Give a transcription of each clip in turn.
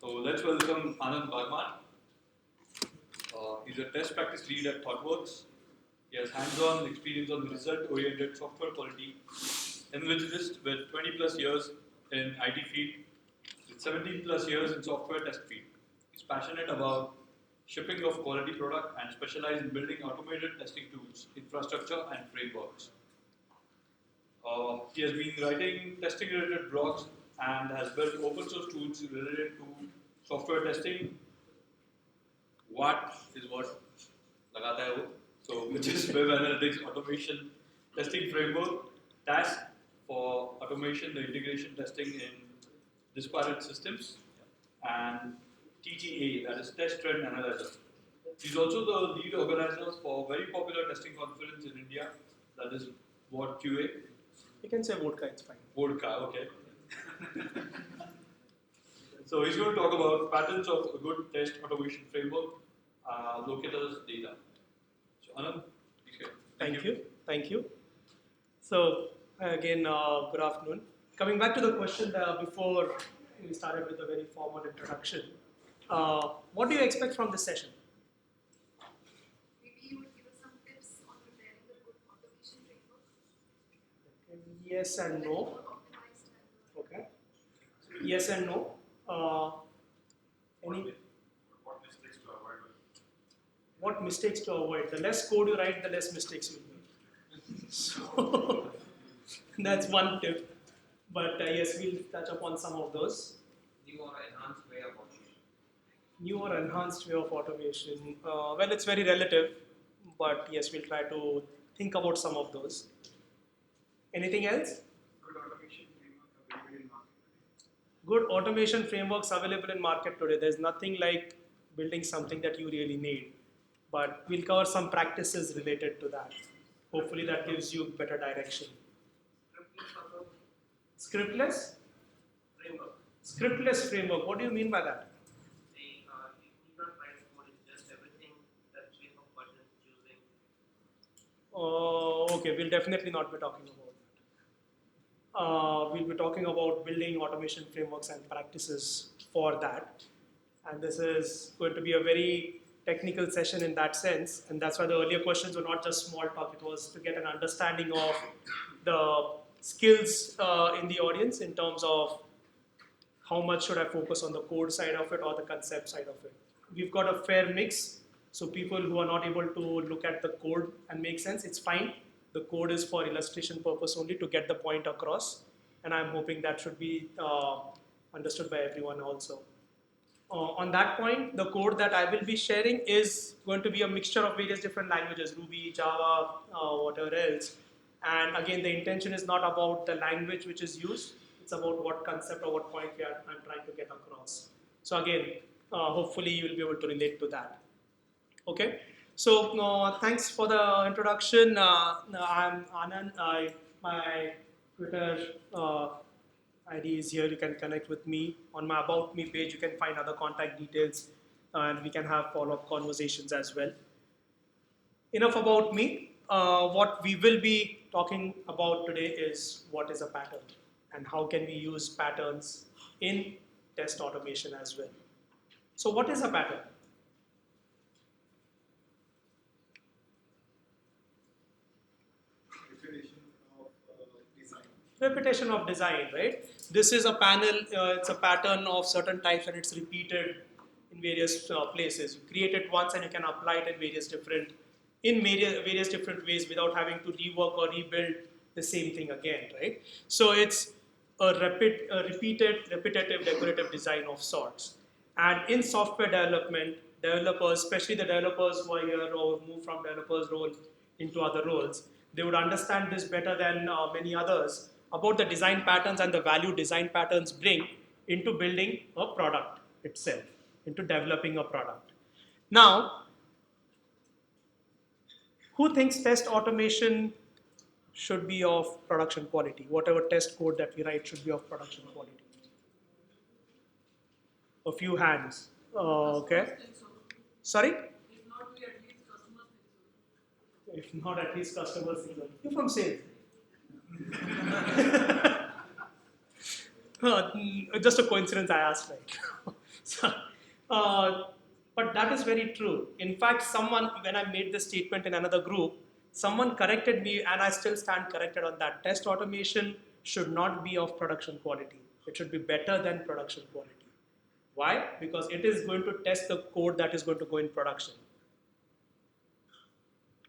So let's welcome Anand Barman. He's a test practice lead at ThoughtWorks. He has hands-on experience on result-oriented software quality, evangelist with 20 plus years in IT field, with 17 plus years in software test field. He's passionate about shipping of quality product and specialized in building automated testing tools, infrastructure and frameworks. He has been writing testing related blogs and has built open source tools related to software testing. What is what लगाता है वो? So which is web analytics automation testing framework, task for automation, the integration testing in disparate systems, and TTA, that is test trend analyzer. He's also the lead organizer for a very popular testing conference in India, that is what QA. You can say vodka, it's fine. Vodka, okay. So he's going to talk about patterns of a good test automation framework, locators data. So Anand, please go. Thank you. So again, good afternoon. Coming back to the question before we started with a very formal introduction, what do you expect from this session? Maybe you would give us some tips on preparing a good automation framework. Yes and no. More optimized and Okay. Yes and no. Any? What mistakes to avoid? The less code you write, the less mistakes you make. So that's one tip. But yes, we'll touch upon some of those. New or enhanced way of automation. New or enhanced way of automation. Well, it's very relative, but yes, we'll try to think about some of those. Anything else? Good automation frameworks available in market today. There's nothing like building something that you really need, but we'll cover some practices related to that. Hopefully that gives you better direction. Scriptless Framework. Scriptless framework. What do you mean by that? You need not write code, it's just everything that shape of button choosing. Okay, we'll definitely not be talking about that. We'll be talking about building automation frameworks and practices for that. And this is going to be a very technical session in that sense. And that's why the earlier questions were not just small talk, it was to get an understanding of the skills in the audience in terms of how much should I focus on the code side of it or the concept side of it. We've got a fair mix, so people who are not able to look at the code and make sense, it's fine. The code is for illustration purpose only to get the point across, and I'm hoping that should be understood by everyone also. On that point, the code that I will be sharing is going to be a mixture of various different languages, Ruby, Java, whatever else. And again, the intention is not about the language which is used, it's about what concept or what point I'm trying to get across. So again, hopefully you will be able to relate to that. Okay, so thanks for the introduction. I'm Anand. My Twitter ID is here. You can connect with me. On my About Me page, you can find other contact details and we can have follow-up conversations as well. Enough about me. What we will be talking about today is what is a pattern and how can we use patterns in test automation as well. So what is a pattern? Repetition of design, right? This is a panel, it's a pattern of certain types and it's repeated in various places. You create it once and you can apply it in various different ways without having to rework or rebuild the same thing again, right? So it's a repeated, repetitive, decorative design of sorts. And in software development, developers, especially the developers who are here or move from developers role into other roles, they would understand this better than many others about the design patterns and the value design patterns bring into building a product itself, into developing a product. Now, who thinks test automation should be of production quality? Whatever test code that we write should be of production quality. A few hands. Okay. Sorry? If not, at least customers think so. You're from sales. Just a coincidence I asked, right? So, uh, but that is very true. In fact, someone, when I made this statement in another group, someone corrected me, and I still stand corrected on that. Test automation should not be of production quality. It should be better than production quality. Why? Because it is going to test the code that is going to go in production.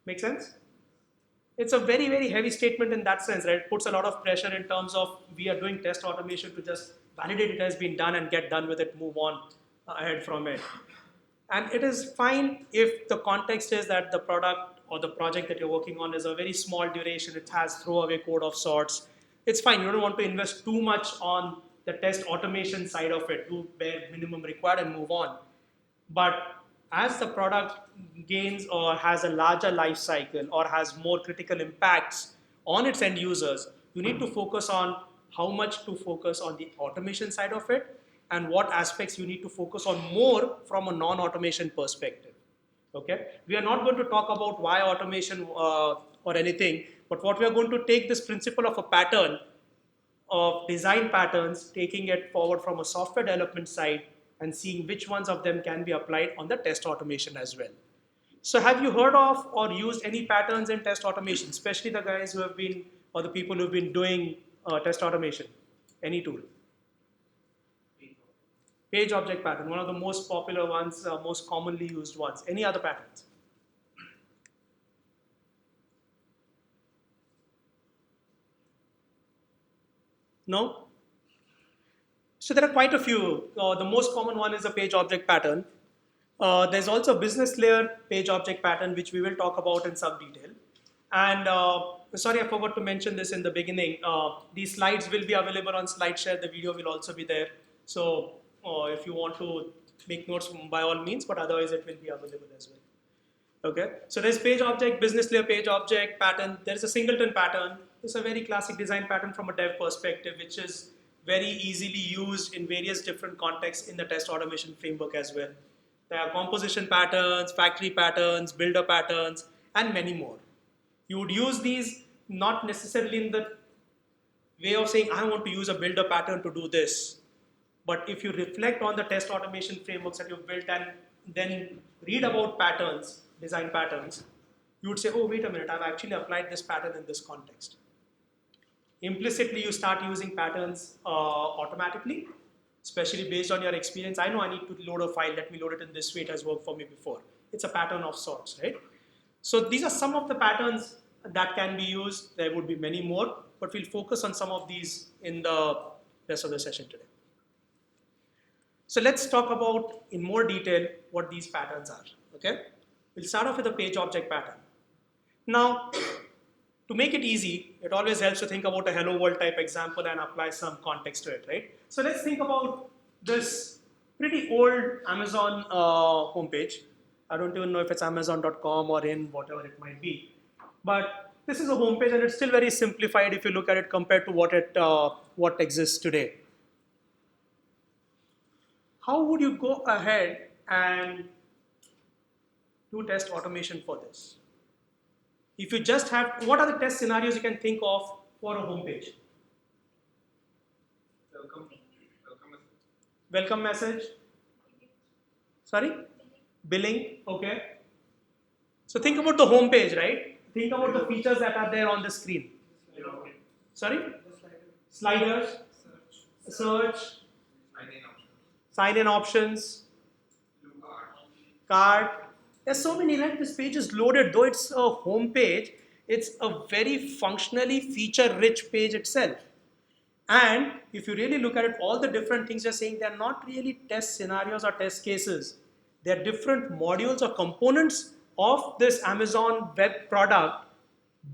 Make sense? It's a very, very heavy statement in that sense, right? It puts a lot of pressure in terms of we are doing test automation to just validate it has been done and get done with it, move on ahead from it. And it is fine if the context is that the product or the project that you're working on is a very small duration, it has throwaway code of sorts. It's fine, you don't want to invest too much on the test automation side of it, do bare minimum required and move on. But as the product gains or has a larger life cycle or has more critical impacts on its end users, you need to focus on how much to focus on the automation side of it and what aspects you need to focus on more from a non-automation perspective. Okay, we are not going to talk about why automation or anything, but what we are going to take this principle of a pattern of design patterns, taking it forward from a software development side and seeing which ones of them can be applied on the test automation as well. So have you heard of or used any patterns in test automation, especially the guys who have been, or the people who have been doing test automation? Any tool? Page object pattern, one of the most popular ones, most commonly used ones. Any other patterns? No? So there are quite a few. The most common one is a page object pattern. There's also a business layer page object pattern, which we will talk about in some detail. And sorry, I forgot to mention this in the beginning. These slides will be available on SlideShare. The video will also be there. So if you want to make notes, by all means, but otherwise it will be available as well. Okay, so there's page object, business layer page object pattern. There's a singleton pattern. It's a very classic design pattern from a dev perspective, which is very easily used in various different contexts in the test automation framework as well. There are composition patterns, factory patterns, builder patterns, and many more. You would use these not necessarily in the way of saying, I want to use a builder pattern to do this. But if you reflect on the test automation frameworks that you've built and then read about patterns, design patterns, you would say, oh, wait a minute, I've actually applied this pattern in this context. Implicitly, you start using patterns automatically, especially based on your experience. I know I need to load a file, let me load it in this way, it has worked for me before. It's a pattern of sorts, right? So these are some of the patterns that can be used. There would be many more, but we'll focus on some of these in the rest of the session today. So let's talk about in more detail what these patterns are, okay? We'll start off with a page object pattern. Now, to make it easy, it always helps to think about a hello world type example and apply some context to it, right? So let's think about this pretty old Amazon homepage. I don't even know if it's Amazon.com or in whatever it might be. But this is a homepage and it's still very simplified if you look at it compared to what exists today. How would you go ahead and do test automation for this? If you just have, what are the test scenarios you can think of for a homepage? Welcome message. Sorry? Billing. Okay. So think about the homepage, right? Think about the features that are there on the screen. Sorry? Sliders. Search. Sign-in options. Card. There's so many, right? This page is loaded. Though it's a home page, it's a very functionally feature-rich page itself. And if you really look at it, all the different things you're saying, they're not really test scenarios or test cases. They're different modules or components of this Amazon web product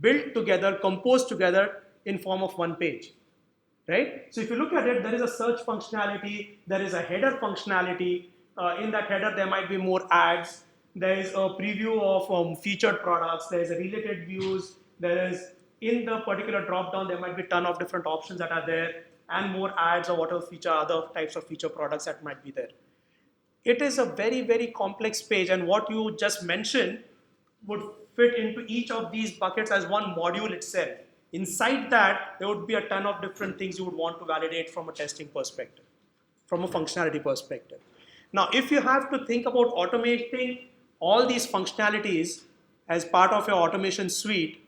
built together, composed together in form of one page. Right? So if you look at it, there is a search functionality, there is a header functionality. In that header, there might be more ads. There is a preview of featured products. There is a related views. There is, in the particular drop-down, there might be a ton of different options that are there and more ads or whatever feature, other types of feature products that might be there. It is a very, very complex page, and what you just mentioned would fit into each of these buckets as one module itself. Inside that, there would be a ton of different things you would want to validate from a testing perspective, from a functionality perspective. Now, if you have to think about automating all these functionalities as part of your automation suite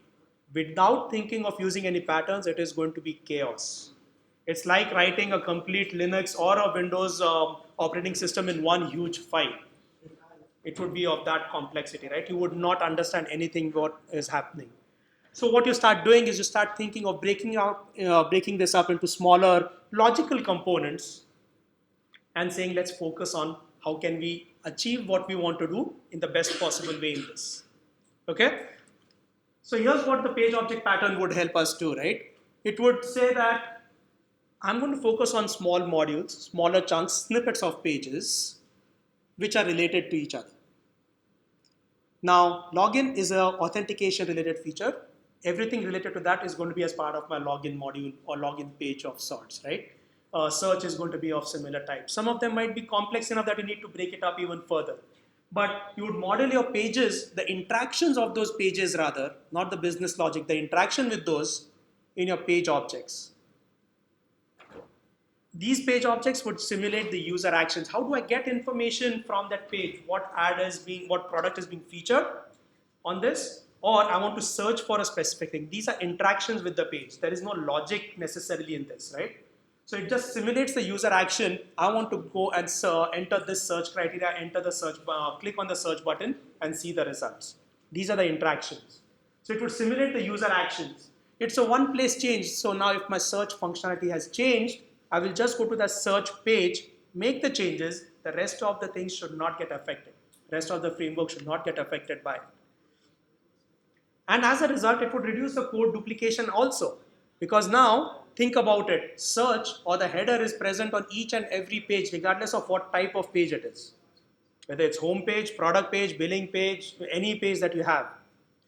without thinking of using any patterns, it is going to be chaos. It's like writing a complete Linux or a Windows operating system in one huge file. It would be of that complexity, right? You would not understand anything what is happening. So what you start doing is you start thinking of breaking this up into smaller logical components and saying, let's focus on how can we achieve what we want to do in the best possible way in this. Okay? So here's what the page object pattern would help us do, right? It would say that I'm going to focus on small modules, smaller chunks, snippets of pages, which are related to each other. Now, login is an authentication related feature. Everything related to that is going to be as part of my login module or login page of sorts, right? Search is going to be of similar type. Some of them might be complex enough that you need to break it up even further. But you would model your pages, the interactions of those pages rather, not the business logic, the interaction with those in your page objects. These page objects would simulate the user actions. How do I get information from that page? What product is being featured on this? Or I want to search for a specific thing. These are interactions with the page. There is no logic necessarily in this, right? So it just simulates the user action. I want to go and enter this search criteria, enter the search, click on the search button and see the results. These are the interactions. So it would simulate the user actions. It's a one place change. So now if my search functionality has changed, I will just go to the search page, make the changes. The rest of the things should not get affected. The rest of the framework should not get affected by it. And as a result, it would reduce the code duplication also. Because now, think about it, search or the header is present on each and every page, regardless of what type of page it is. Whether it's home page, product page, billing page, any page that you have.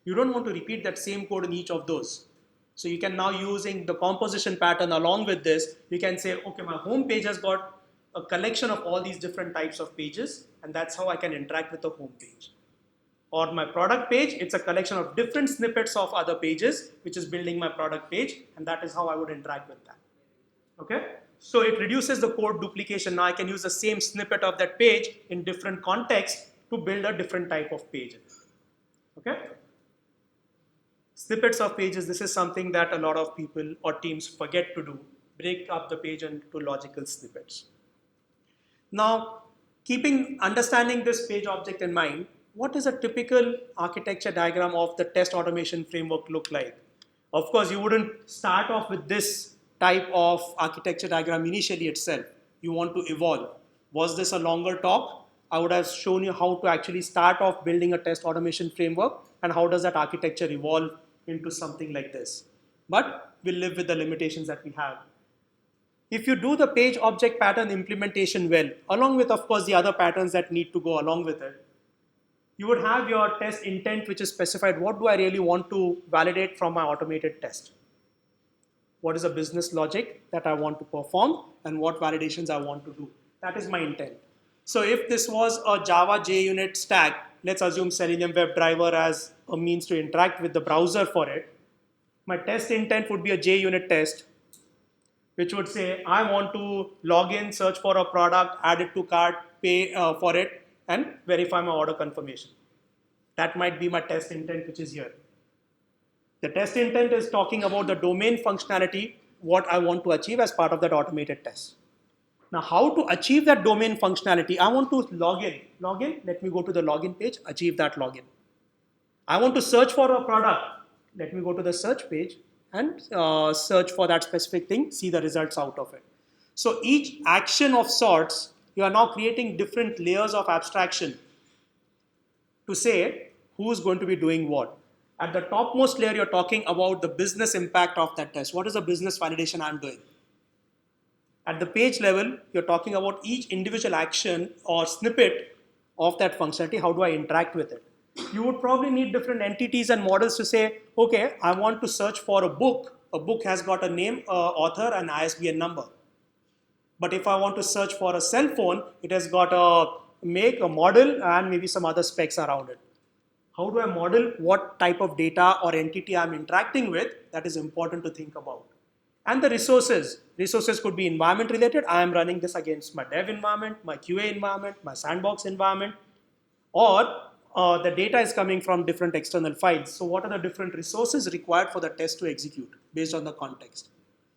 You don't want to repeat that same code in each of those. So you can now using the composition pattern along with this, you can say, okay, my home page has got a collection of all these different types of pages, and that's how I can interact with the home page. Or my product page, it's a collection of different snippets of other pages, which is building my product page, and that is how I would interact with that. Okay? So it reduces the code duplication. Now I can use the same snippet of that page in different contexts to build a different type of page. Okay? Snippets of pages, this is something that a lot of people or teams forget to do. Break up the page into logical snippets. Now, understanding this page object in mind, what is a typical architecture diagram of the test automation framework look like? Of course, you wouldn't start off with this type of architecture diagram initially itself. You want to evolve. Was this a longer talk? I would have shown you how to actually start off building a test automation framework and how does that architecture evolve into something like this. But we'll live with the limitations that we have. If you do the page object pattern implementation well, along with, of course, the other patterns that need to go along with it, you would have your test intent, which is specified. What do I really want to validate from my automated test? What is the business logic that I want to perform and what validations I want to do? That is my intent. So if this was a Java JUnit stack, let's assume Selenium WebDriver as a means to interact with the browser for it. My test intent would be a JUnit test, which would say, I want to log in, search for a product, add it to cart, pay for it, and verify my order confirmation. That might be my test intent, which is here. The test intent is talking about the domain functionality, what I want to achieve as part of that automated test. Now, how to achieve that domain functionality? I want to log in. Let me go to the login page, achieve that login. I want to search for a product. Let me go to the search page and search for that specific thing, see the results out of it. So each action of sorts, you are now creating different layers of abstraction to say who's going to be doing what. At the topmost layer, you're talking about the business impact of that test. What is the business validation I'm doing? At the page level, you're talking about each individual action or snippet of that functionality. How do I interact with it? You would probably need different entities and models to say, okay, I want to search for a book. A book has got a name, author, and ISBN number. But if I want to search for a cell phone, it has got a make, a model, and maybe some other specs around it. How do I model what type of data or entity I'm interacting with? That is important to think about. And the resources. Resources could be environment related. I am running this against my dev environment, my QA environment, my sandbox environment, or the data is coming from different external files. So what are the different resources required for the test to execute based on the context?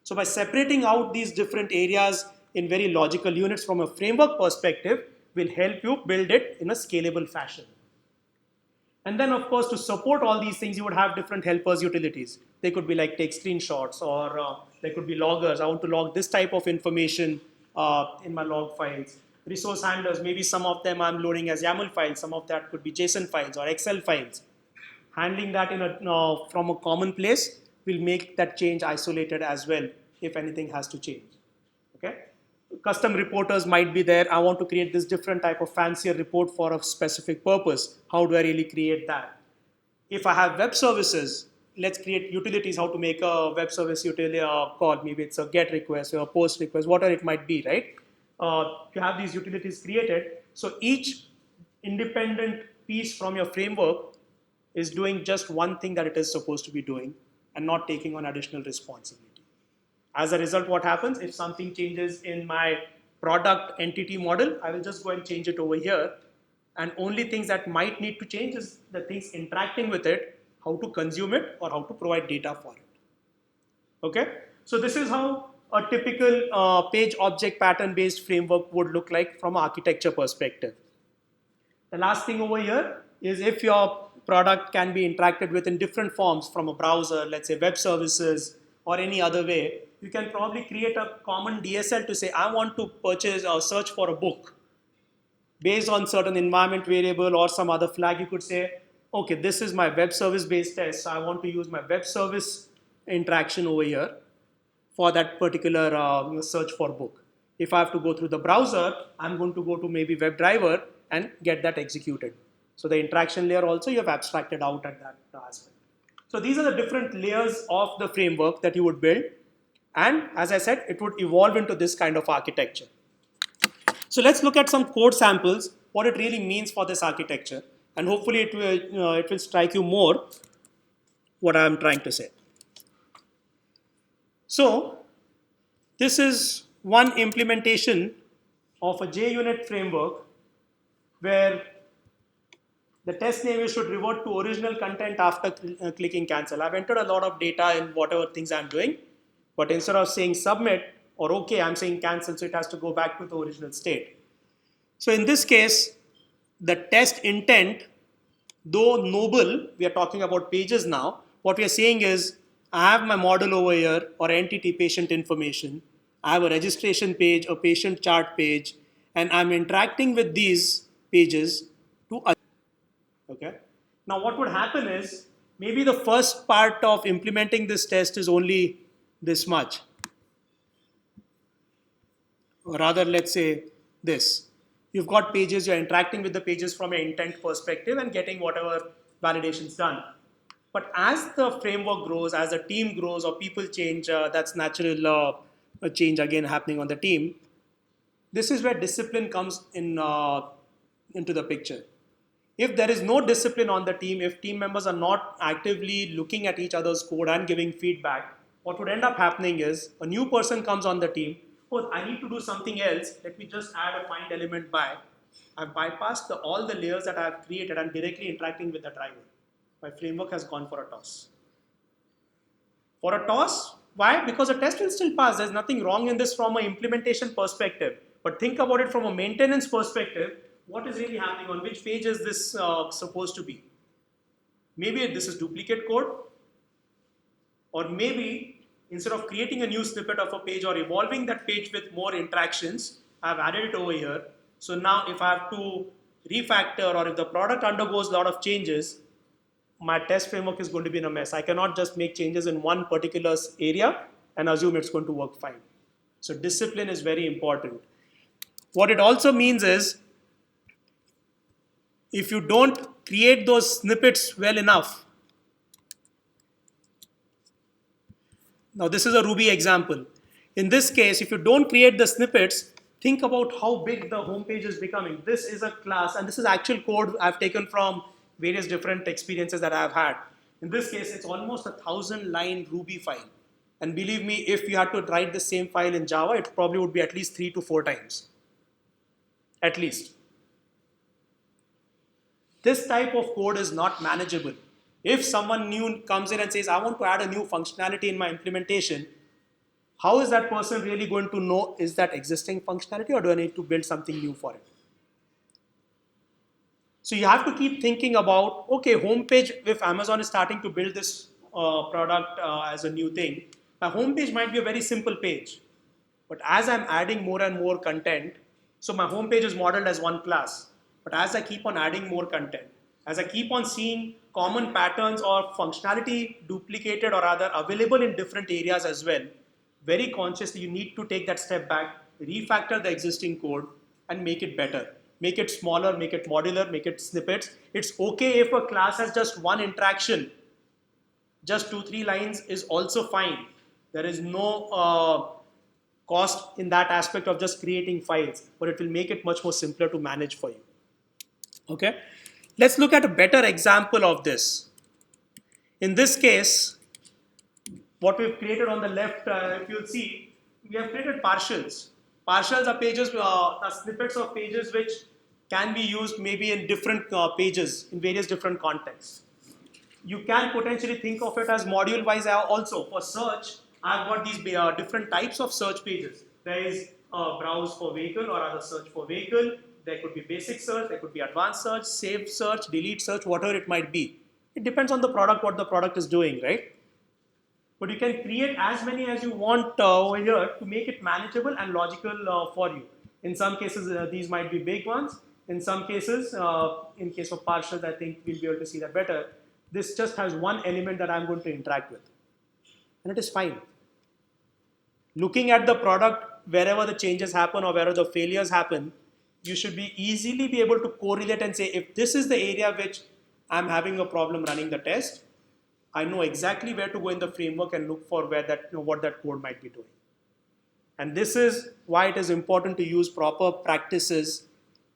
So by separating out these different areas in very logical units from a framework perspective will help you build it in a scalable fashion. And then, of course, to support all these things, you would have different helpers utilities. They could be like take screenshots, or they could be loggers. I want to log this type of information in my log files. Resource handlers, maybe some of them I'm loading as YAML files. Some of that could be JSON files or Excel files. Handling that from a common place will make that change isolated as well if anything has to change. Okay? Custom reporters might be there. I want to create this different type of fancier report for a specific purpose. How do I really create that? If I have web services, let's create utilities, how to make a web service utility call. Maybe it's a GET request or a POST request, whatever it might be, right? You have these utilities created. So each independent piece from your framework is doing just one thing that it is supposed to be doing and not taking on additional responsibility. As a result, what happens if something changes in my product entity model, I will just go and change it over here. And only things that might need to change is the things interacting with it, how to consume it or how to provide data for it. Okay, so this is how a typical page object pattern based framework would look like from an architecture perspective. The last thing over here is if your product can be interacted with in different forms from a browser, let's say web services or any other way, you can probably create a common DSL to say, I want to purchase or search for a book. Based on certain environment variable or some other flag, you could say, okay, this is my web service based test. So I want to use my web service interaction over here for that particular search for book. If I have to go through the browser, I'm going to go to maybe WebDriver and get that executed. So the interaction layer also you have abstracted out at that aspect. So these are the different layers of the framework that you would build. And as I said, it would evolve into this kind of architecture. So let's look at some code samples, what it really means for this architecture. And hopefully it will strike you more what I'm trying to say. So this is one implementation of a JUnit framework where the test name should revert to original content after clicking cancel. I've entered a lot of data in whatever things I'm doing, but instead of saying submit or okay, I'm saying cancel, so it has to go back to the original state. So in this case, the test intent, though noble, we are talking about pages now, what we are saying is, I have my model over here or entity patient information. I have a registration page, a patient chart page, and I'm interacting with these pages to. Okay. Now what would happen is maybe the first part of implementing this test is only this much. Or rather, let's say this. You've got pages, you're interacting with the pages from an intent perspective and getting whatever validations done. But as the framework grows, as the team grows or people change, that's natural change again happening on the team. This is where discipline comes into the picture. If there is no discipline on the team, if team members are not actively looking at each other's code and giving feedback, what would end up happening is a new person comes on the team. Oh, I need to do something else. Let me just add a find element by. I've bypassed all the layers that I've created and directly interacting with the driver. My framework has gone for a toss. For a toss, why? Because a test will still pass. There's nothing wrong in this from an implementation perspective. But think about it from a maintenance perspective. What is really happening? On which page is this supposed to be? Maybe this is duplicate code, or maybe instead of creating a new snippet of a page or evolving that page with more interactions, I've added it over here. So now if I have to refactor or if the product undergoes a lot of changes, my test framework is going to be in a mess. I cannot just make changes in one particular area and assume it's going to work fine. So discipline is very important. What it also means is, if you don't create those snippets well enough. Now this is a Ruby example. In this case, if you don't create the snippets, think about how big the home page is becoming. This is a class, and this is actual code I've taken from various different experiences that I've had. In this case, it's almost 1,000-line Ruby file. And believe me, if you had to write the same file in Java, it probably would be at least 3 to 4 times. At least. This type of code is not manageable. If someone new comes in and says, I want to add a new functionality in my implementation, how is that person really going to know, is that existing functionality or do I need to build something new for it? So you have to keep thinking about, okay, homepage, if Amazon is starting to build this product as a new thing, a homepage might be a very simple page. But as I'm adding more and more content, so my homepage is modeled as one class. But as I keep on adding more content, as I keep on seeing common patterns or functionality duplicated or rather available in different areas as well, very consciously you need to take that step back, refactor the existing code and make it better. Make it smaller, make it modular, make it snippets. It's okay if a class has just one interaction, just 2-3 lines is also fine. There is no cost in that aspect of just creating files, but it will make it much more simpler to manage for you. Okay, let's look at a better example of this. In this case, what we've created on the left, if you'll see, we have created partials. Partials are pages, are snippets of pages which can be used maybe in different pages in various different contexts. You can potentially think of it as module wise also. For search, I've got these different types of search pages. There is browse for vehicle or other search for vehicle. There could be basic search, there could be advanced search, save search, delete search, whatever it might be. It depends on the product, what the product is doing, right? But you can create as many as you want over here to make it manageable and logical for you. In some cases, these might be big ones. In some cases, in case of partials, I think we'll be able to see that better. This just has one element that I'm going to interact with. And it is fine. Looking at the product, wherever the changes happen or wherever the failures happen, you should be easily be able to correlate and say, if this is the area which I'm having a problem running the test, I know exactly where to go in the framework and look for where that, what that code might be doing. And this is why it is important to use proper practices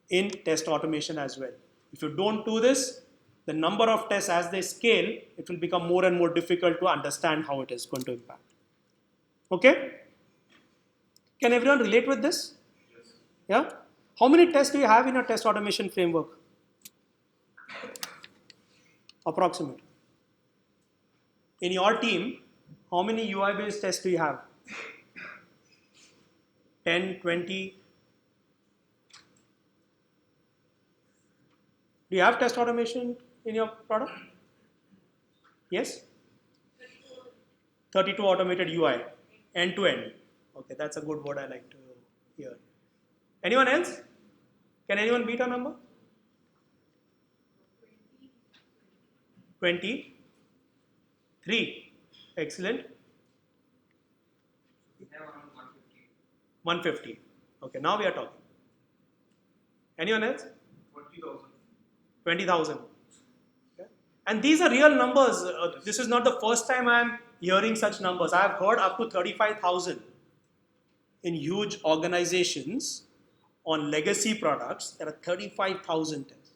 in test automation as well. If you don't do this, the number of tests as they scale, it will become more and more difficult to understand how it is going to impact. Okay? Can everyone relate with this? Yes. Yeah? How many tests do you have in a test automation framework? Approximate. In your team, how many UI based tests do you have? 10, 20? Do you have test automation in your product? Yes? 32 automated UI, end to end. Okay, that's a good word I like to hear. Anyone else? Can anyone beat a number? 20? 3. Excellent. We have around 150. 150. Okay, now we are talking. Anyone else? 20,000. 20,000. Okay. And these are real numbers. This is not the first time I am hearing such numbers. I have heard up to 35,000 in huge organizations on legacy products. There are 35,000 tests.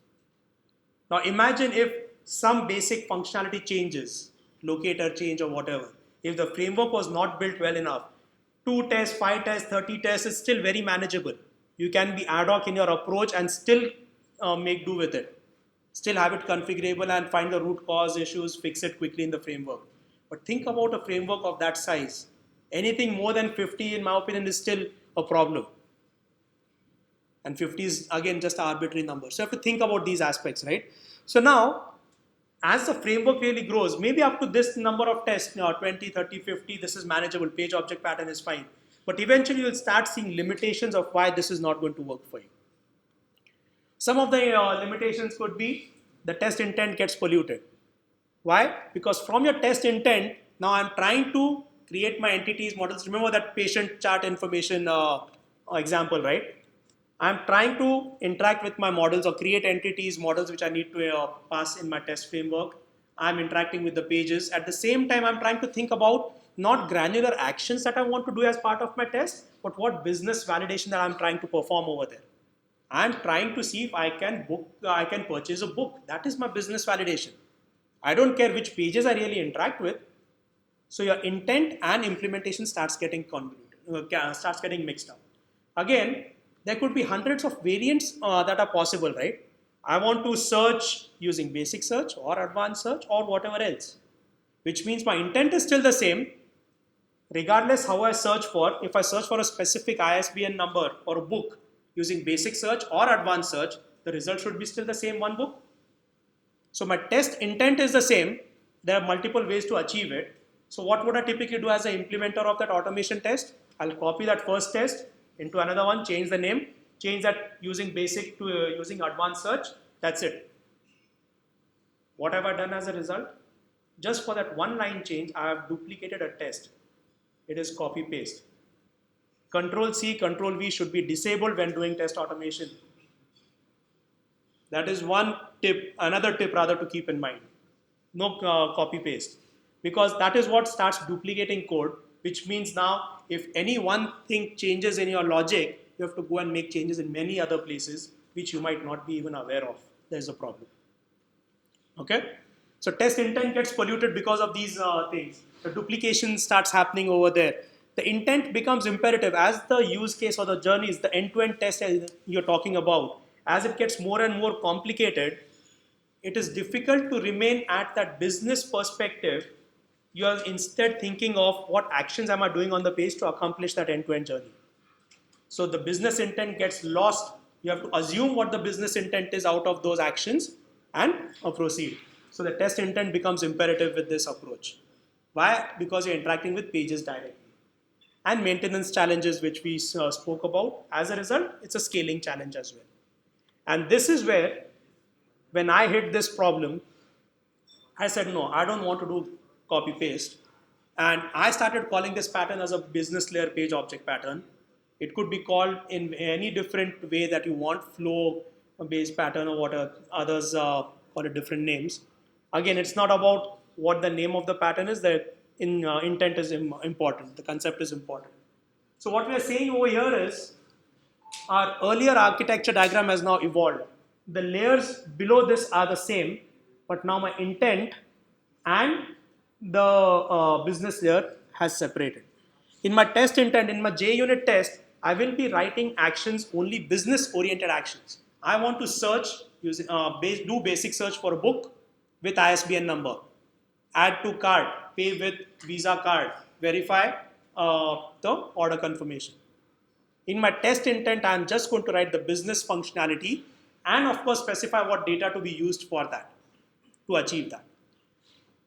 Now imagine if some basic functionality changes, locator change or whatever. If the framework was not built well enough, 2 tests, 5 tests, 30 tests is still very manageable. You can be ad hoc in your approach and still make do with it. Still have it configurable and find the root cause issues, fix it quickly in the framework. But think about a framework of that size. Anything more than 50, in my opinion, is still a problem. And 50 is, again, just an arbitrary number. So you have to think about these aspects, right? So now, as the framework really grows, maybe up to this number of tests, 20, 30, 50, this is manageable, page object pattern is fine. But eventually you'll start seeing limitations of why this is not going to work for you. Some of the limitations could be the test intent gets polluted. Why? Because from your test intent, now I'm trying to create my entities, models. Remember that patient chart information example, right? I'm trying to interact with my models or create entities, models which I need to pass in my test framework. I'm interacting with the pages. At the same time, I'm trying to think about not granular actions that I want to do as part of my test, but what business validation that I'm trying to perform over there. I'm trying to see if I can purchase a book. That is my business validation. I don't care which pages I really interact with. So your intent and implementation starts getting convoluted, starts getting mixed up. Again, there could be hundreds of variants that are possible, right? I want to search using basic search or advanced search or whatever else, which means my intent is still the same, regardless how I search for. If I search for a specific ISBN number or a book using basic search or advanced search, the result should be still the same one book. So my test intent is the same. There are multiple ways to achieve it. So what would I typically do as an implementer of that automation test? I'll copy that first test into another one, change the name, change that using basic to using advanced search. That's it. What have I done as a result? Just for that one line change, I have duplicated a test. It is copy paste. Control C, Control V should be disabled when doing test automation. That is one tip, another tip rather to keep in mind. No copy paste, because that is what starts duplicating code, which means now if any one thing changes in your logic, you have to go and make changes in many other places which you might not be even aware of. There's a problem. Okay? So test intent gets polluted because of these things. The duplication starts happening over there. The intent becomes imperative as the use case or the journeys, the end-to-end test you're talking about. As it gets more and more complicated, it is difficult to remain at that business perspective. You are instead thinking of what actions am I doing on the page to accomplish that end-to-end journey. So the business intent gets lost. You have to assume what the business intent is out of those actions and proceed. So the test intent becomes imperative with this approach. Why? Because you're interacting with pages directly. And maintenance challenges, which we spoke about. As a result, it's a scaling challenge as well. And this is where, when I hit this problem, I said, no, I don't want to do copy paste. And I started calling this pattern as a business layer page object pattern. It could be called in any different way that you want, flow based pattern or what others call it different names. Again, it's not about what the name of the pattern is, the intent is important, the concept is important. So what we are saying over here is, our earlier architecture diagram has now evolved. The layers below this are the same, but now my intent and the business layer has separated. In my test intent, in my JUnit test, I will be writing actions, only business-oriented actions. I want to search, using, do basic search for a book with ISBN number, add to cart, pay with Visa card, verify the order confirmation. In my test intent, I am just going to write the business functionality and of course specify what data to be used for that, to achieve that.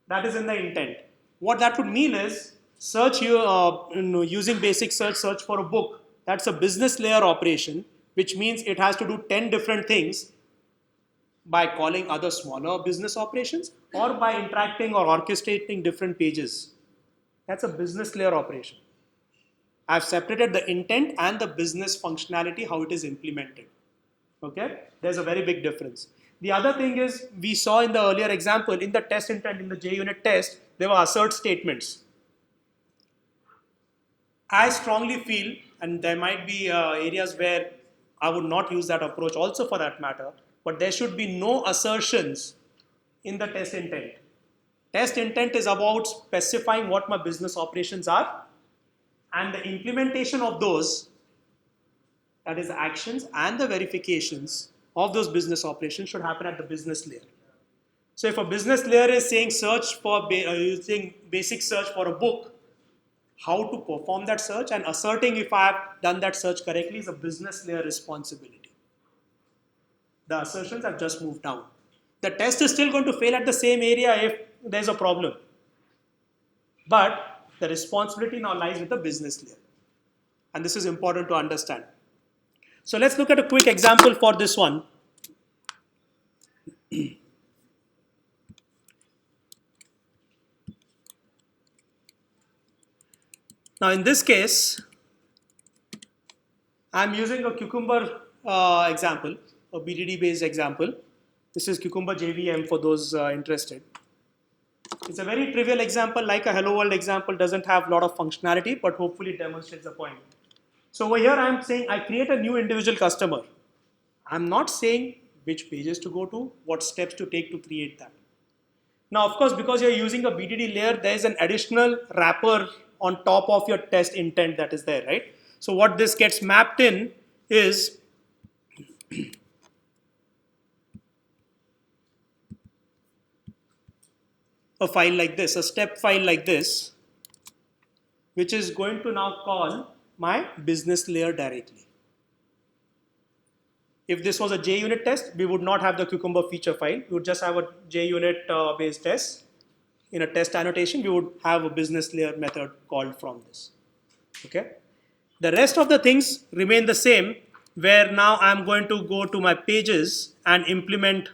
That is in the intent. What that would mean is, search using basic search for a book. That's a business layer operation, which means it has to do 10 different things by calling other smaller business operations or by interacting or orchestrating different pages. That's a business layer operation. I've separated the intent and the business functionality, how it is implemented. Okay, there's a very big difference. The other thing is, we saw in the earlier example, in the test intent, in the JUnit test, there were assert statements. I strongly feel, and there might be areas where I would not use that approach also for that matter, but there should be no assertions in the test intent. Test intent is about specifying what my business operations are, and the implementation of those, that is actions and the verifications of those business operations, should happen at the business layer. So if a business layer is saying search for using basic search for a book, how to perform that search and asserting if I have done that search correctly is a business layer responsibility. The assertions have just moved down. The test is still going to fail at the same area if there's a problem. But the responsibility now lies with the business layer. And this is important to understand. So let's look at a quick example for this one. Now in this case, I'm using a Cucumber example, a BDD based example. This is Cucumber JVM for those interested. It's a very trivial example, like a Hello World example, doesn't have a lot of functionality, but hopefully it demonstrates the point. So over here I'm saying I create a new individual customer. I'm not saying which pages to go to, what steps to take to create that. Now, of course, because you're using a BDD layer, there is an additional wrapper on top of your test intent that is there, right? So what this gets mapped in is a file like this, a step file like this, which is going to now call my business layer directly. If this was a JUnit test, we would not have the Cucumber feature file. We would just have a JUnit based test. In a test annotation, we would have a business layer method called from this. Okay. The rest of the things remain the same, where now I'm going to go to my pages and implement.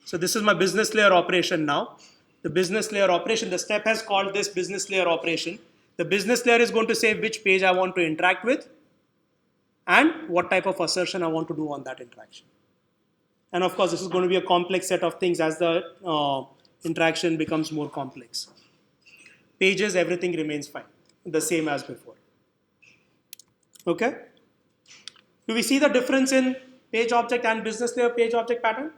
So this is my business layer operation now. The business layer operation, the step has called this business layer operation. The business layer is going to say which page I want to interact with and what type of assertion I want to do on that interaction. And of course, this is going to be a complex set of things as the interaction becomes more complex. Pages, everything remains fine, the same as before. Okay? Do we see the difference in page object and business layer page object pattern?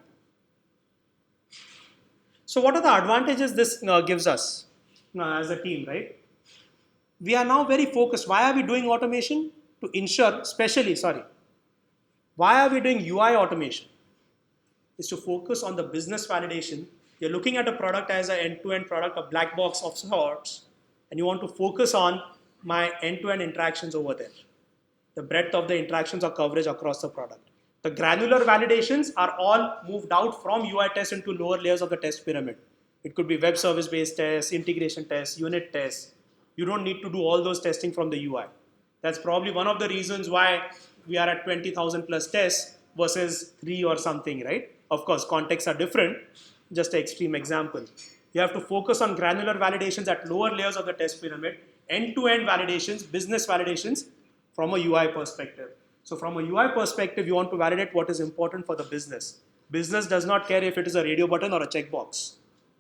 So what are the advantages this gives us as a team, right? We are now very focused. Why are we doing automation? To ensure, why are we doing UI automation? Is to focus on the business validation. You're looking at a product as an end-to-end product, a black box of sorts, and you want to focus on my end-to-end interactions over there. The breadth of the interactions or coverage across the product. The granular validations are all moved out from UI tests into lower layers of the test pyramid. It could be web service based tests, integration tests, unit tests. You don't need to do all those testing from the UI. That's probably one of the reasons why we are at 20,000 plus tests versus 3 or something, right? Of course, contexts are different. Just an extreme example. You have to focus on granular validations at lower layers of the test pyramid, end-to-end validations, business validations from a UI perspective. So from a UI perspective, you want to validate what is important for the business. Business does not care if it is a radio button or a checkbox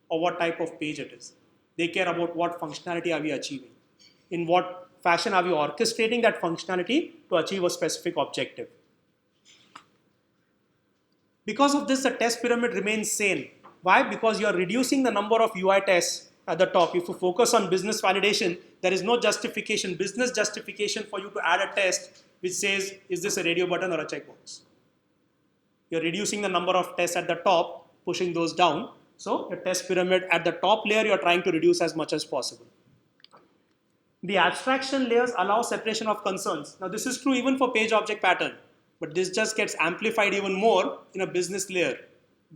or what type of page it is. They care about what functionality are we achieving. In what fashion are we orchestrating that functionality to achieve a specific objective. Because of this, the test pyramid remains sane. Why? Because you are reducing the number of UI tests at the top. If you focus on business validation, there is no justification, business justification for you to add a test which says, is this a radio button or a checkbox? You're reducing the number of tests at the top, pushing those down. So the test pyramid at the top layer, you're trying to reduce as much as possible. The abstraction layers allow separation of concerns. Now this is true even for page object pattern, but this just gets amplified even more in a business layer.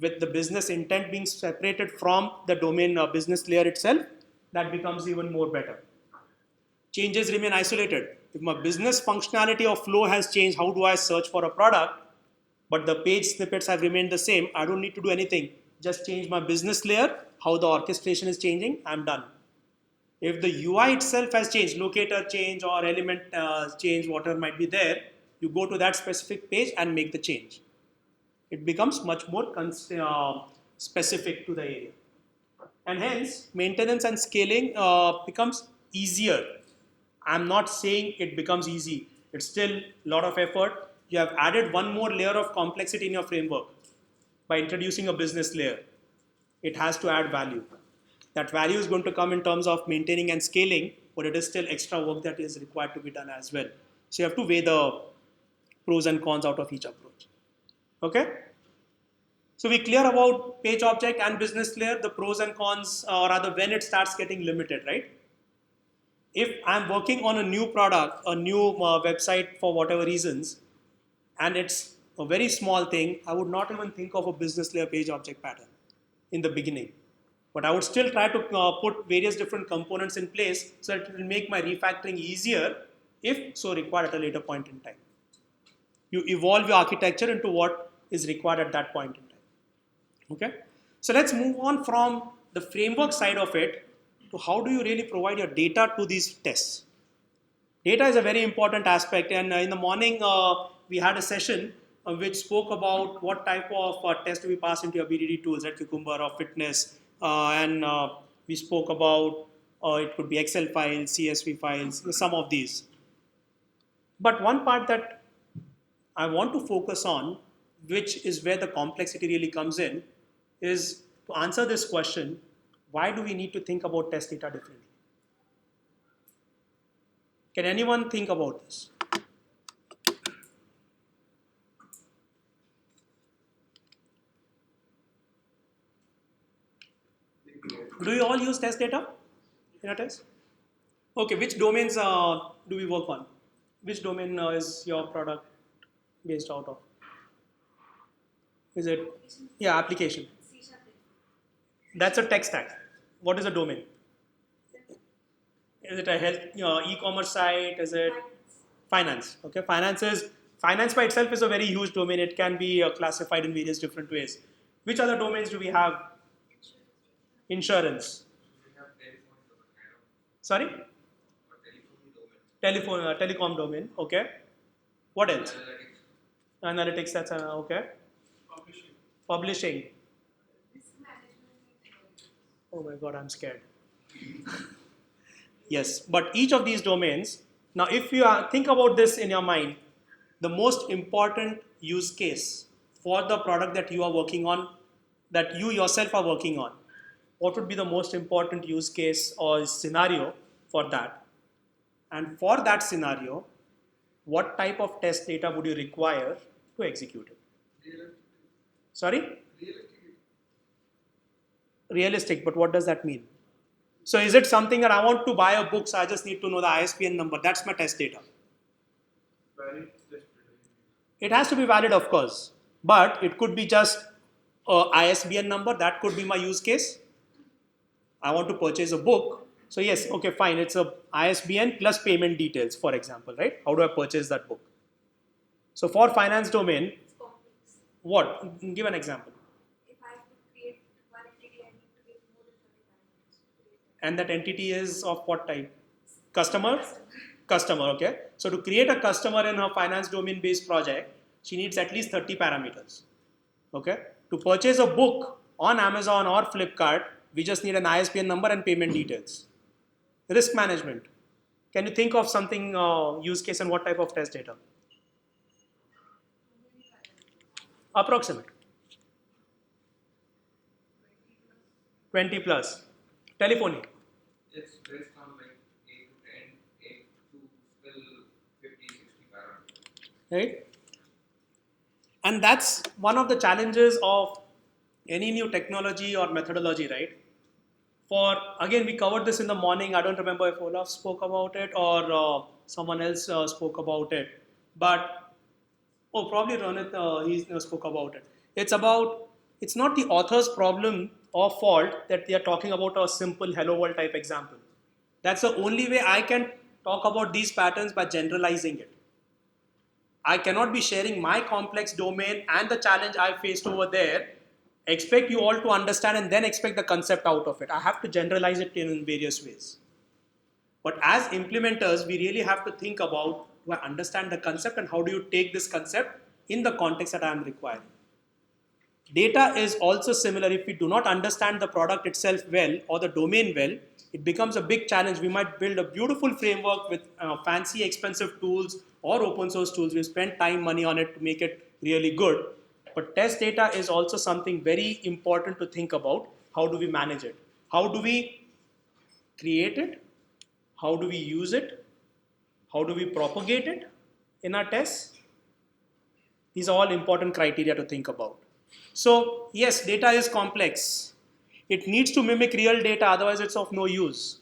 With the business intent being separated from the domain business layer itself, that becomes even more better. Changes remain isolated. If my business functionality or flow has changed, how do I search for a product? But the page snippets have remained the same. I don't need to do anything. Just change my business layer, how the orchestration is changing, I'm done. If the UI itself has changed, locator change or element change, whatever might be there, you go to that specific page and make the change. It becomes much more specific to the area. And hence, maintenance and scaling becomes easier. I'm not saying it becomes easy. It's still a lot of effort. You have added one more layer of complexity in your framework by introducing a business layer. It has to add value. That value is going to come in terms of maintaining and scaling, but it is still extra work that is required to be done as well. So you have to weigh the pros and cons out of each approach. Okay? So we clear about page object and business layer, the pros and cons, or rather when it starts getting limited, right? If I'm working on a new product, a new website for whatever reasons, and it's a very small thing, I would not even think of a business layer page object pattern in the beginning. But I would still try to put various different components in place so that it will make my refactoring easier if so required at a later point in time. You evolve your architecture into what is required at that point in time. Okay? So let's move on from the framework side of it to how do you really provide your data to these tests. Data is a very important aspect, and in the morning we had a session which spoke about what type of test we pass into your BDD tools, like Cucumber or Fitness, and we spoke about it could be Excel files, CSV files, some of these. But one part that I want to focus on, which is where the complexity really comes in, is to answer this question, why do we need to think about test data differently? Can anyone think about this? Do you all use test data in a test? Okay, which domains do we work on? Which domain is your product based out of? Is it, yeah, application? That's a tech stack. What is a domain? Is it a health, e-commerce site? Is it finance? Okay, finance by itself is a very huge domain. It can be classified in various different ways. Which other domains do we have? Insurance. Sorry? Telecom domain. Okay. What else? Analytics. That's okay. Publishing. Oh my God, I'm scared. Yes, but each of these domains. Now, if you think about this in your mind, the most important use case for the product that you are working on, that you yourself are working on, what would be the most important use case or scenario for that? And for that scenario, what type of test data would you require to execute it? Sorry? Realistic, but what does that mean? So is it something that I want to buy a book, so I just need to know the ISBN number? That's my test data. It has to be valid, of course, but it could be just a ISBN number. That could be my use case. I want to purchase a book. So yes, okay, fine. It's a ISBN plus payment details, for example, right? How do I purchase that book? So for finance domain, what? Give an example. If I have to create one entity, I need to give more than 30 parameters. And that entity is of what type? Customer? Customer, okay. So to create a customer in her finance domain based project, she needs at least 30 parameters. Okay. To purchase a book on Amazon or Flipkart, we just need an ISBN number and payment details. Risk management. Can you think of something use case and what type of test data? Approximate. 20 plus. Telephony. It's based on like 8 to 10, 8 to still 50, 60 parameters. Right? And that's one of the challenges of any new technology or methodology, right? Again, we covered this in the morning. I don't remember if Olaf spoke about it or someone else spoke about it. But, probably Ronit, he spoke about it. It's not the author's problem or fault that they are talking about a simple hello world type example. That's the only way I can talk about these patterns, by generalizing it. I cannot be sharing my complex domain and the challenge I faced over there, expect you all to understand and then expect the concept out of it. I have to generalize it in various ways. But as implementers, we really have to think about, do I understand the concept and how do you take this concept in the context that I am requiring? Data is also similar. If we do not understand the product itself well or the domain well, it becomes a big challenge. We might build a beautiful framework with fancy, expensive tools or open source tools. We spend time, money on it to make it really good. But test data is also something very important to think about. How do we manage it? How do we create it? How do we use it? How do we propagate it in our tests? These are all important criteria to think about. So yes, data is complex. It needs to mimic real data, otherwise it's of no use.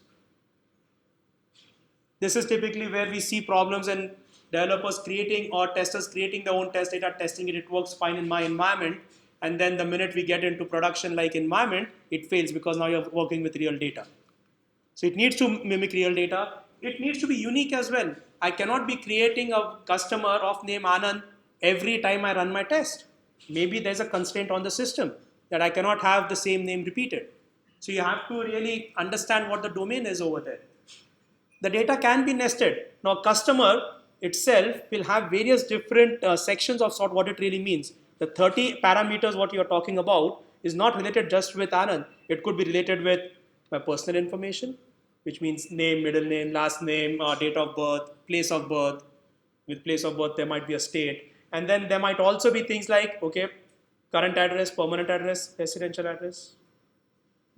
This is typically where we see problems in developers creating or testers creating their own test data, testing it, it works fine in my environment, and then the minute we get into production like environment, it fails because now you're working with real data. So it needs to mimic real data. It needs to be unique as well. I cannot be creating a customer of name Anand every time I run my test. Maybe there's a constraint on the system that I cannot have the same name repeated. So you have to really understand what the domain is over there. The data can be nested. Now, customer itself will have various different sections of sort what it really means. The 30 parameters what you're talking about is not related just with Anand. It could be related with my personal information, which means name, middle name, last name, date of birth, place of birth. With place of birth, there might be a state. And then there might also be things like, okay, current address, permanent address, residential address.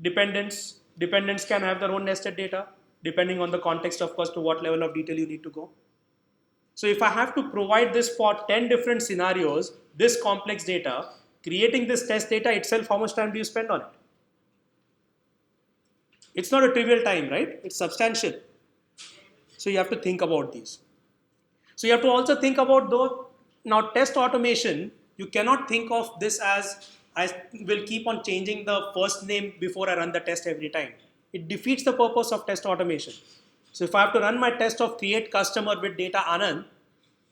Dependents can have their own nested data, depending on the context, of course, to what level of detail you need to go. So if I have to provide this for 10 different scenarios, this complex data, creating this test data itself, how much time do you spend on it? It's not a trivial time, right? It's substantial. So you have to think about these. So you have to also think about though, now test automation, you cannot think of this as I will keep on changing the first name before I run the test every time. It defeats the purpose of test automation. So if I have to run my test of create customer with data Anand,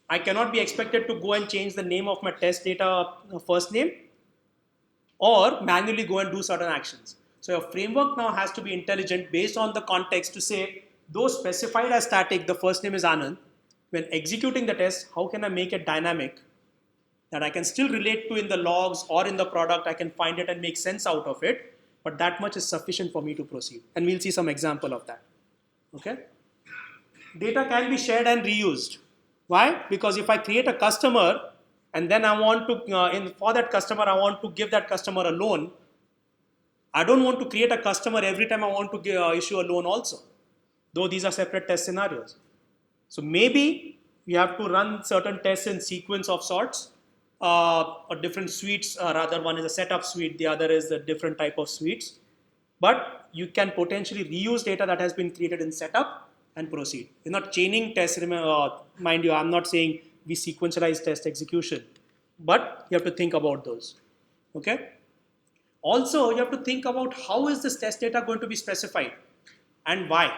I cannot be expected to go and change the name of my test data first name or manually go and do certain actions. So your framework now has to be intelligent based on the context to say, though specified as static, the first name is Anand. When executing the test, how can I make it dynamic that I can still relate to in the logs or in the product, I can find it and make sense out of it, but that much is sufficient for me to proceed. And we'll see some example of that. Okay? Data can be shared and reused. Why? Because if I create a customer and then I want to, for that customer, I want to give that customer a loan, I don't want to create a customer every time I want to issue a loan also, though these are separate test scenarios. So maybe we have to run certain tests in sequence of sorts, or different suites, rather one is a setup suite, the other is a different type of suites. But you can potentially reuse data that has been created in setup and proceed. You're not chaining tests, mind you, I'm not saying we sequentialize test execution, but you have to think about those, okay? Also, you have to think about how is this test data going to be specified and why.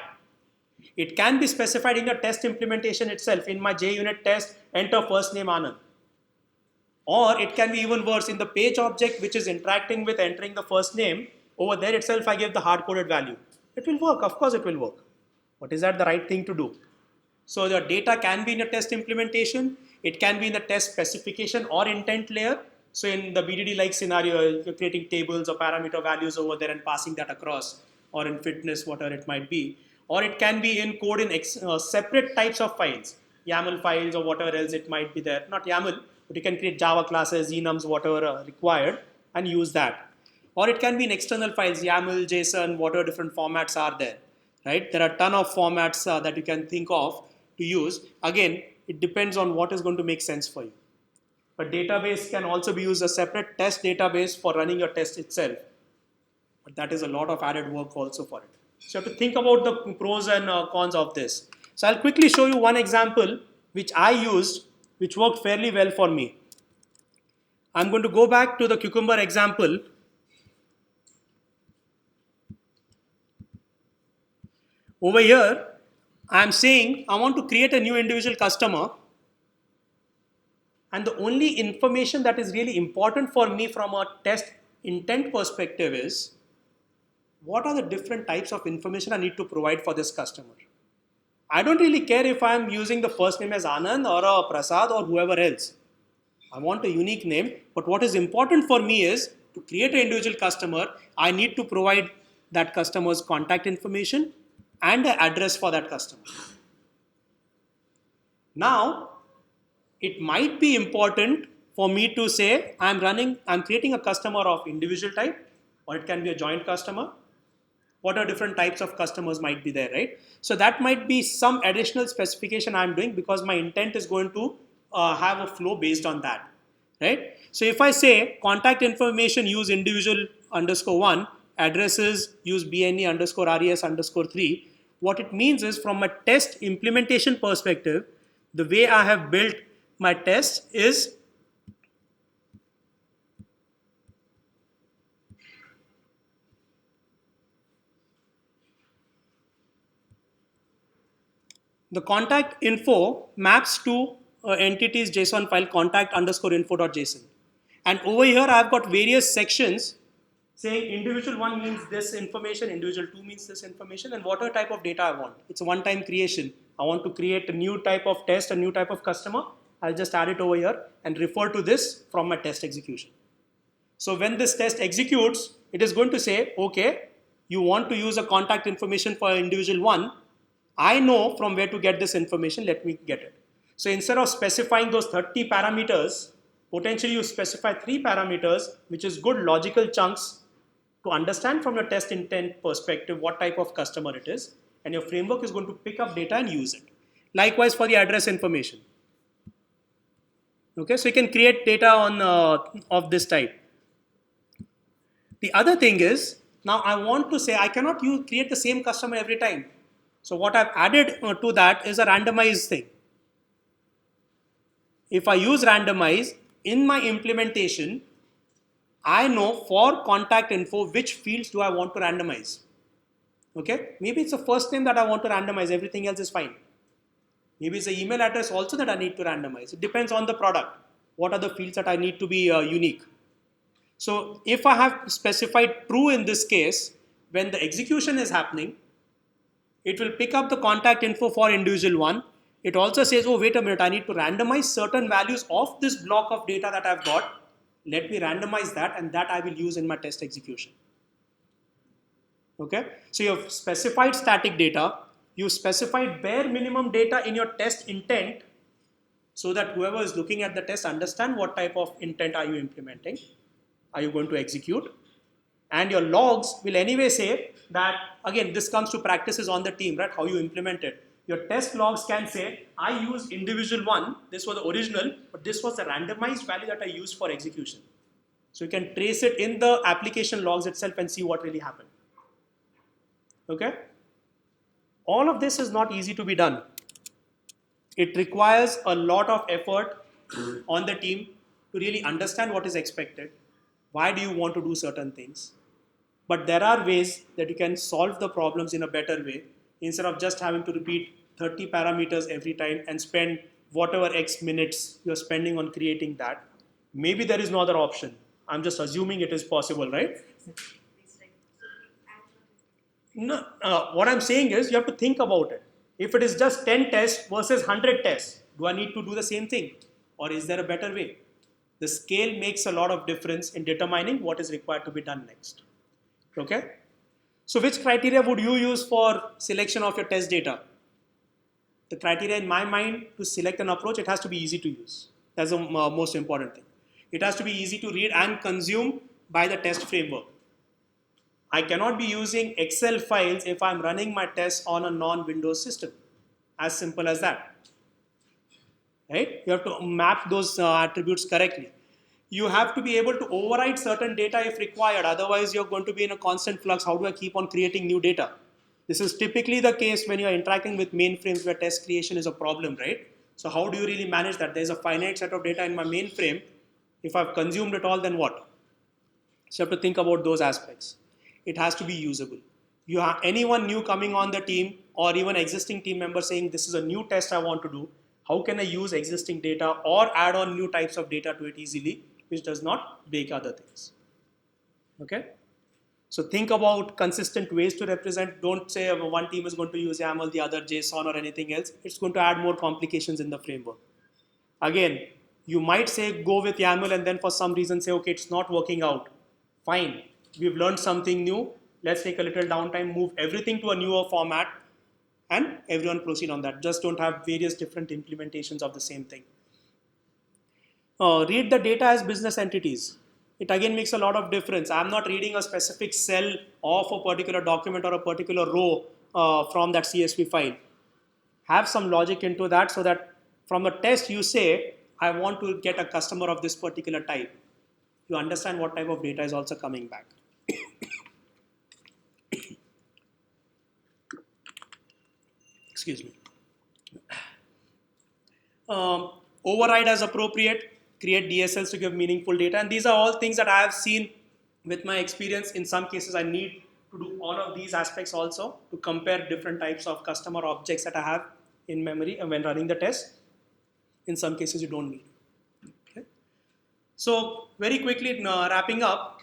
It can be specified in the test implementation itself. In my JUnit test, enter first name Anand. Or it can be even worse, in the page object which is interacting with entering the first name, over there itself I give the hard-coded value. It will work, of course it will work. But is that the right thing to do? So the data can be in a test implementation, it can be in the test specification or intent layer. So in the BDD-like scenario, you're creating tables or parameter values over there and passing that across, or in fitness, whatever it might be. Or it can be in code in separate types of files, YAML files or whatever else it might be there. Not YAML, but you can create Java classes, enums, whatever required, and use that. Or it can be in external files, YAML, JSON, whatever different formats are there. Right? There are a ton of formats that you can think of to use. Again, it depends on what is going to make sense for you. A database can also be used as a separate test database for running your test itself. But that is a lot of added work also for it. So you have to think about the pros and cons of this. So I'll quickly show you one example which I used, which worked fairly well for me. I'm going to go back to the cucumber example. Over here, I'm saying I want to create a new individual customer, and the only information that is really important for me from a test intent perspective is what are the different types of information I need to provide for this customer. I don't really care if I'm using the first name as Anand or Prasad or whoever else. I want a unique name, but what is important for me is to create an individual customer, I need to provide that customer's contact information and the address for that customer. Now, it might be important for me to say I'm creating a customer of individual type, or it can be a joint customer. What are different types of customers might be there, right? So that might be some additional specification I'm doing because my intent is going to have a flow based on that, right? So if I say contact information use individual _1, addresses use BNE _RES _3, what it means is from a test implementation perspective, the way I have built my test is the contact info maps to entity's JSON file contact _info.json. And over here I've got various sections saying individual 1 means this information, individual 2 means this information, and whatever type of data I want. It's a one-time creation. I want to create a new type of test, a new type of customer. I'll just add it over here and refer to this from my test execution. So when this test executes, it is going to say, okay, you want to use a contact information for individual 1. I know from where to get this information, let me get it. So instead of specifying those 30 parameters, potentially you specify 3 parameters, which is good logical chunks to understand from your test intent perspective what type of customer it is, and your framework is going to pick up data and use it. Likewise for the address information. Okay, so you can create data on of this type. The other thing is, now I want to say I cannot create the same customer every time. So what I've added to that is a randomized thing. If I use randomize in my implementation, I know for contact info which fields do I want to randomize. Okay, maybe it's the first name that I want to randomize, everything else is fine. Maybe it's the email address also that I need to randomize. It depends on the product. What are the fields that I need to be unique? So if I have specified true in this case, when the execution is happening, it will pick up the contact info for individual one. It also says, oh, wait a minute, I need to randomize certain values of this block of data that I've got. Let me randomize that, and that I will use in my test execution. Okay, so you have specified static data, you specified bare minimum data in your test intent so that whoever is looking at the test understand what type of intent are you implementing, are you going to execute. And your logs will anyway say that, again, this comes to practices on the team, right? How you implement it. Your test logs can say, I used individual one, this was the original, but this was the randomized value that I used for execution. So you can trace it in the application logs itself and see what really happened. Okay? All of this is not easy to be done. It requires a lot of effort on the team to really understand what is expected. Why do you want to do certain things? But there are ways that you can solve the problems in a better way instead of just having to repeat 30 parameters every time and spend whatever X minutes you're spending on creating that. Maybe there is no other option. I'm just assuming it is possible, right? No, what I'm saying is you have to think about it. If it is just 10 tests versus 100 tests, do I need to do the same thing? Or is there a better way? The scale makes a lot of difference in determining what is required to be done next. Okay? So which criteria would you use for selection of your test data? The criteria in my mind to select an approach, it has to be easy to use. That's the most important thing. It has to be easy to read and consume by the test framework. I cannot be using Excel files if I'm running my tests on a non-Windows system. As simple as that. Right? You have to map those attributes correctly. You have to be able to override certain data if required. Otherwise, you're going to be in a constant flux. How do I keep on creating new data? This is typically the case when you're interacting with mainframes where test creation is a problem, right? So how do you really manage that? There's a finite set of data in my mainframe. If I've consumed it all, then what? So you have to think about those aspects. It has to be usable. You have anyone new coming on the team or even existing team member saying this is a new test I want to do. How can I use existing data or add on new types of data to it easily, which does not break other things? Okay? So think about consistent ways to represent. Don't say one team is going to use YAML, the other JSON or anything else. It's going to add more complications in the framework. Again, you might say go with YAML and then for some reason say, okay, it's not working out. Fine, we've learned something new. Let's take a little downtime, move everything to a newer format, and everyone proceed on that. Just don't have various different implementations of the same thing. Read the data as business entities. It again makes a lot of difference. I'm not reading a specific cell of a particular document or a particular row from that CSV file. Have some logic into that so that from the test you say, I want to get a customer of this particular type. You understand what type of data is also coming back. Excuse me. Override as appropriate, create DSLs to give meaningful data. And these are all things that I have seen with my experience. In some cases, I need to do all of these aspects also to compare different types of customer objects that I have in memory and when running the test. In some cases, you don't need. Okay. So very quickly, wrapping up,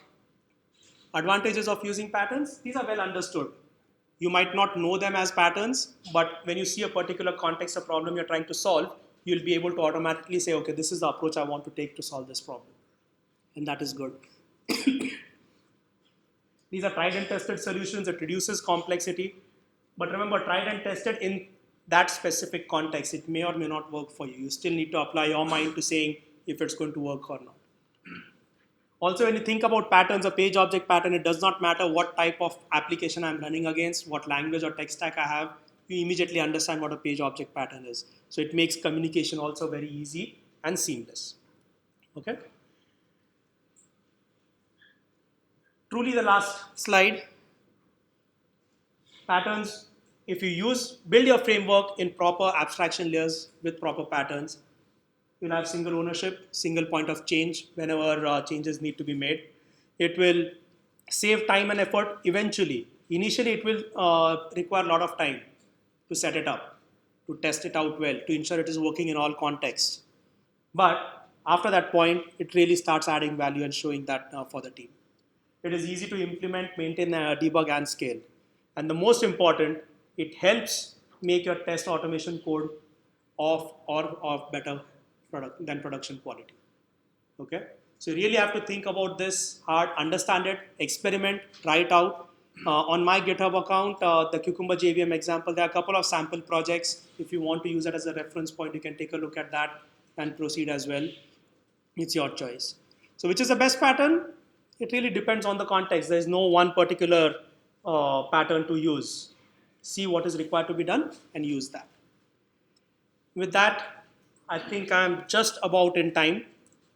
advantages of using patterns, these are well understood. You might not know them as patterns, but when you see a particular context or problem you're trying to solve, you'll be able to automatically say, okay, this is the approach I want to take to solve this problem. And that is good. These are tried and tested solutions. It reduces complexity. But remember, tried and tested in that specific context, it may or may not work for you. You still need to apply your mind to saying if it's going to work or not. Also, when you think about patterns, a page object pattern, it does not matter what type of application I'm running against, what language or tech stack I have, you immediately understand what a page object pattern is. So it makes communication also very easy and seamless. Okay? Truly the last slide. Patterns, if you build your framework in proper abstraction layers with proper patterns, you'll have single ownership, single point of change whenever changes need to be made. It will save time and effort eventually. Initially, it will require a lot of time to set it up, to test it out well, to ensure it is working in all contexts. But after that point, it really starts adding value and showing that for the team. It is easy to implement, maintain, debug, and scale. And the most important, it helps make your test automation code of better than production quality. Okay? So you really have to think about this hard, understand it, experiment, try it out. On my GitHub account, the Cucumber JVM example, there are a couple of sample projects. If you want to use that as a reference point, you can take a look at that and proceed as well. It's your choice. So which is the best pattern? It really depends on the context. There is no one particular pattern to use. See what is required to be done and use that. With that, I think I'm just about in time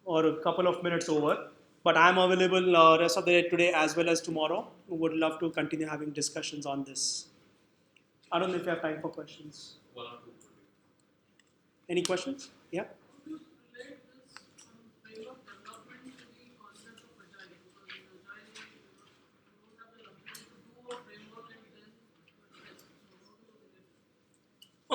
or a couple of minutes over. But I'm available rest of the day today as well as tomorrow. Would love to continue having discussions on this. I don't know if you have time for questions. One or two. Any questions? Yeah? Could you relate this framework development to the concept of agile? Because in agile, you don't have the luxury to do a framework and then test. So how do you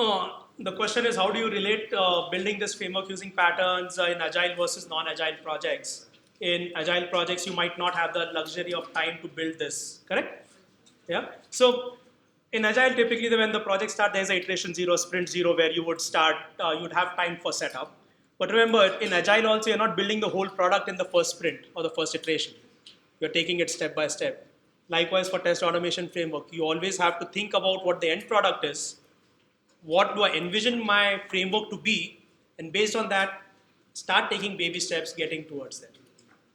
relate? The question is how do you relate building this framework using patterns in agile versus non-agile projects? In agile projects, you might not have the luxury of time to build this, correct? Yeah. So in agile, typically when the project starts, there's a iteration 0, sprint 0, where you would start, you'd have time for setup. But remember, in agile also, you're not building the whole product in the first sprint or the first iteration. You're taking it step by step. Likewise for test automation framework, you always have to think about what the end product is. What do I envision my framework to be? And based on that, start taking baby steps getting towards that.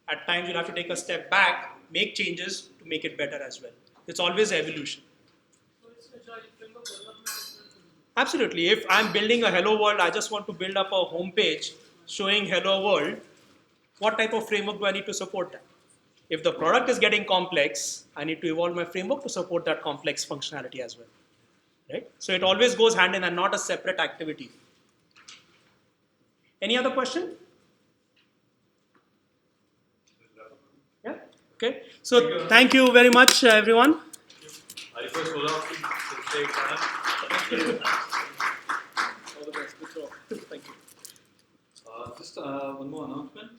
At times, you'll have to take a step back, make changes to make it better as well. It's always evolution. So it's agile framework development as well. Absolutely. If I'm building a hello world, I just want to build up a home page showing hello world, what type of framework do I need to support that? If the product is getting complex, I need to evolve my framework to support that complex functionality as well. Right? So it always goes hand in hand, not a separate activity. Any other question? Yeah? Okay. So thank you very much, everyone. I request Olaf to stay calm. All the best. Good job. Thank you. Just one more announcement.